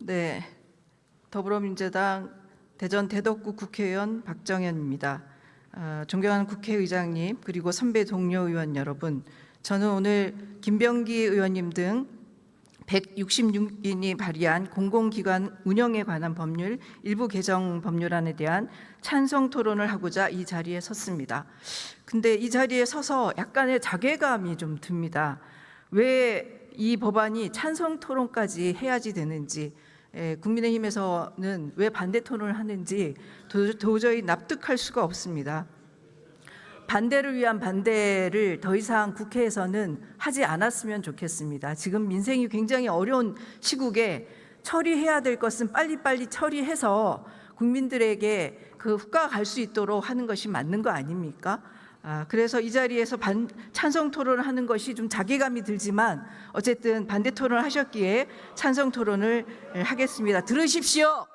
네, 더불어민주당 대전 대덕구 국회의원 박정현입니다. 존경하는 국회의장님 그리고 선배 동료 의원 여러분, 저는 오늘 김병기 의원님 등 166인이 발의한 공공기관 운영에 관한 법률 일부 개정 법률안에 대한 찬성 토론을 하고자 이 자리에 섰습니다. 근데 이 자리에 서서 약간의 자괴감이 좀 듭니다. 왜 이 법안이 찬성 토론까지 해야지 되는지, 국민의힘에서는 왜 반대 토론을 하는지 도저히 납득할 수가 없습니다. 반대를 위한 반대를 더 이상 국회에서는 하지 않았으면 좋겠습니다. 지금 민생이 굉장히 어려운 시국에 처리해야 될 것은 빨리빨리 처리해서 국민들에게 그 후과가 갈 수 있도록 하는 것이 맞는 거 아닙니까? 그래서 이 자리에서 찬성 토론을 하는 것이 좀 자괴감이 들지만 어쨌든 반대 토론을 하셨기에 찬성 토론을 하겠습니다. 들으십시오.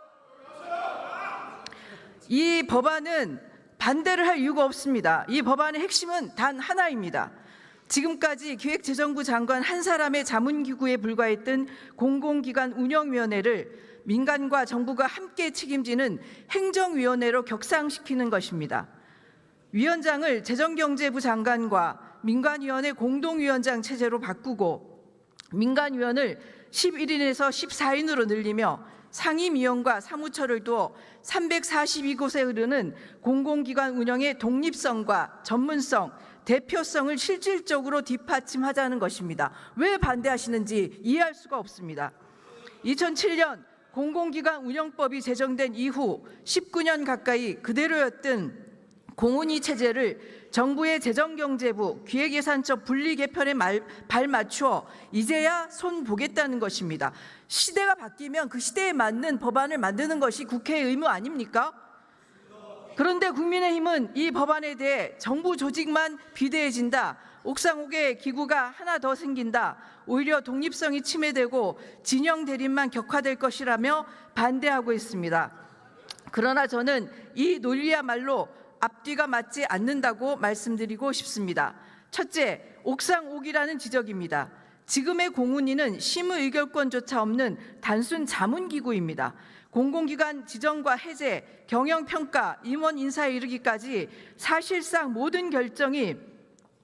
이 법안은 반대를 할 이유가 없습니다. 이 법안의 핵심은 단 하나입니다. 지금까지 기획재정부 장관 한 사람의 자문기구에 불과했던 공공기관 운영위원회를 민간과 정부가 함께 책임지는 행정위원회로 격상시키는 것입니다. 위원장을 재정경제부 장관과 민간위원회 공동위원장 체제로 바꾸고 민간위원을 11인에서 14인으로 늘리며 상임위원과 사무처를 두어 342곳에 흐르는 공공기관 운영의 독립성과 전문성, 대표성을 실질적으로 뒷받침하자는 것입니다. 왜 반대하시는지 이해할 수가 없습니다. 2007년 공공기관 운영법이 제정된 이후 19년 가까이 그대로였던 공운위 체제를 정부의 재정경제부 기획예산처 분리 개편에 발맞추어 이제야 손 보겠다는 것입니다. 시대가 바뀌면 그 시대에 맞는 법안을 만드는 것이 국회의 의무 아닙니까? 그런데 국민의힘은 이 법안에 대해 정부 조직만 비대해진다, 옥상옥에 기구가 하나 더 생긴다, 오히려 독립성이 침해되고 진영 대립만 격화될 것이라며 반대하고 있습니다. 그러나 저는 이 논리야말로 앞뒤가 맞지 않는다고 말씀드리고 싶습니다. 첫째, 옥상옥이라는 지적입니다. 지금의 공운위는 심의의결권조차 없는 단순 자문기구입니다. 공공기관 지정과 해제, 경영평가, 임원 인사에 이르기까지 사실상 모든 결정이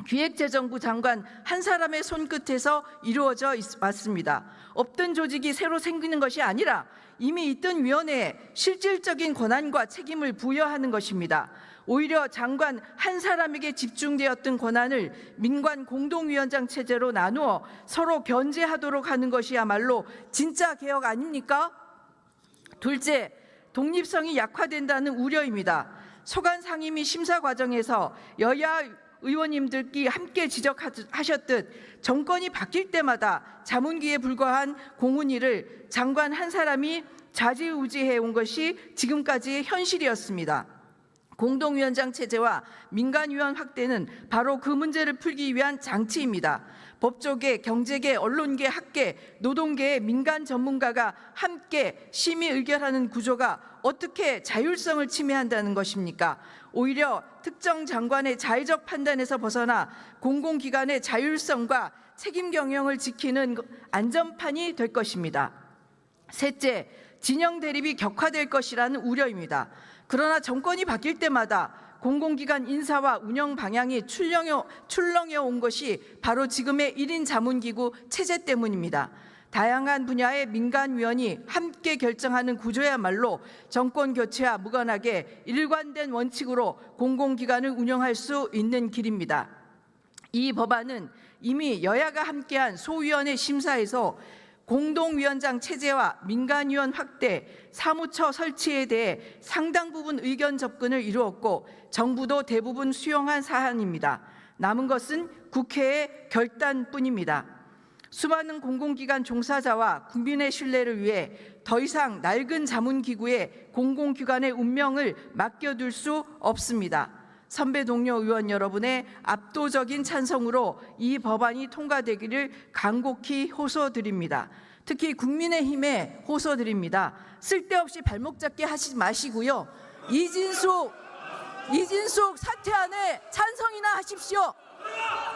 기획재정부 장관 한 사람의 손끝에서 이루어져 왔습니다. 없던 조직이 새로 생기는 것이 아니라 이미 있던 위원회에 실질적인 권한과 책임을 부여하는 것입니다. 오히려 장관 한 사람에게 집중되었던 권한을 민관 공동위원장 체제로 나누어 서로 견제하도록 하는 것이야말로 진짜 개혁 아닙니까? 둘째, 독립성이 약화된다는 우려입니다. 소관 상임위 심사 과정에서 여야 의원님들끼리 함께 지적하셨듯 정권이 바뀔 때마다 자문기에 불과한 공운위를 장관 한 사람이 좌지우지해 온 것이 지금까지의 현실이었습니다. 공동위원장 체제와 민간위원 확대는 바로 그 문제를 풀기 위한 장치입니다. 법조계, 경제계, 언론계, 학계, 노동계의 민간 전문가가 함께 심의 의결하는 구조가 어떻게 자율성을 침해한다는 것입니까? 오히려 특정 장관의 자의적 판단에서 벗어나 공공기관의 자율성과 책임 경영을 지키는 안전판이 될 것입니다. 셋째, 진영 대립이 격화될 것이라는 우려입니다. 그러나 정권이 바뀔 때마다 공공기관 인사와 운영 방향이 출렁여 온 것이 바로 지금의 1인 자문기구 체제 때문입니다. 다양한 분야의 민간위원이 함께 결정하는 구조야말로 정권 교체와 무관하게 일관된 원칙으로 공공기관을 운영할 수 있는 길입니다. 이 법안은 이미 여야가 함께한 소위원회 심사에서 공동위원장 체제와 민간위원 확대, 사무처 설치에 대해 상당 부분 의견 접근을 이루었고 정부도 대부분 수용한 사안입니다. 남은 것은 국회의 결단뿐입니다. 수많은 공공기관 종사자와 국민의 신뢰를 위해 더 이상 낡은 자문기구에 공공기관의 운명을 맡겨둘 수 없습니다. 선배 동료 의원 여러분의 압도적인 찬성으로 이 법안이 통과되기를 간곡히 호소드립니다. 특히 국민의힘에 호소드립니다. 쓸데없이 발목 잡기 하지 마시고요. 이진숙 사퇴안에 찬성이나 하십시오.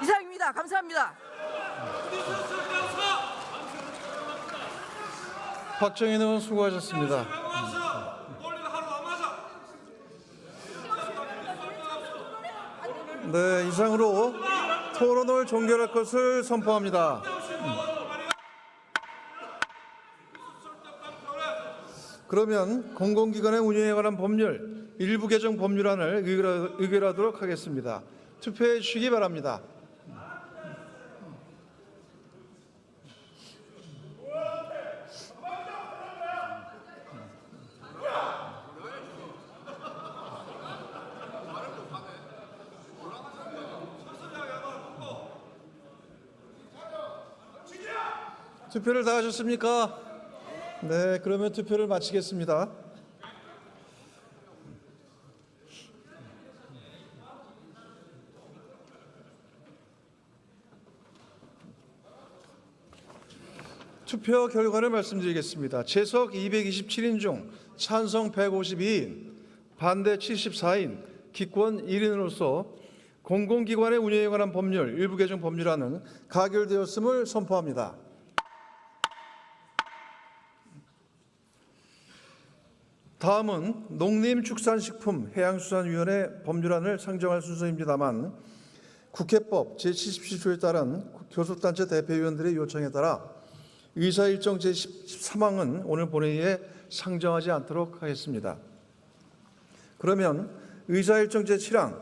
이상입니다. 감사합니다. 박정희 의원 수고하셨습니다. 네, 이상으로 토론을 종결할 것을 선포합니다. 그러면 공공기관의 운영에 관한 법률 일부 개정 법률안을 의결하도록 하겠습니다. 투표해 주시기 바랍니다. 투표를 다 하셨습니까? 네, 그러면 투표를 마치겠습니다. 투표 결과를 말씀드리겠습니다. 재석 227인 중 찬성 152인, 반대 74인, 기권 1인으로서 공공기관의 운영에 관한 법률 일부 개정 법률안은 가결되었음을 선포합니다. 다음은 농림축산식품 해양수산위원회 법률안을 상정할 순서입니다만 국회법 제77조에 따른 교섭단체 대표위원들의 요청에 따라 의사일정 제13항은 오늘 본회의에 상정하지 않도록 하겠습니다. 그러면 의사일정 제7항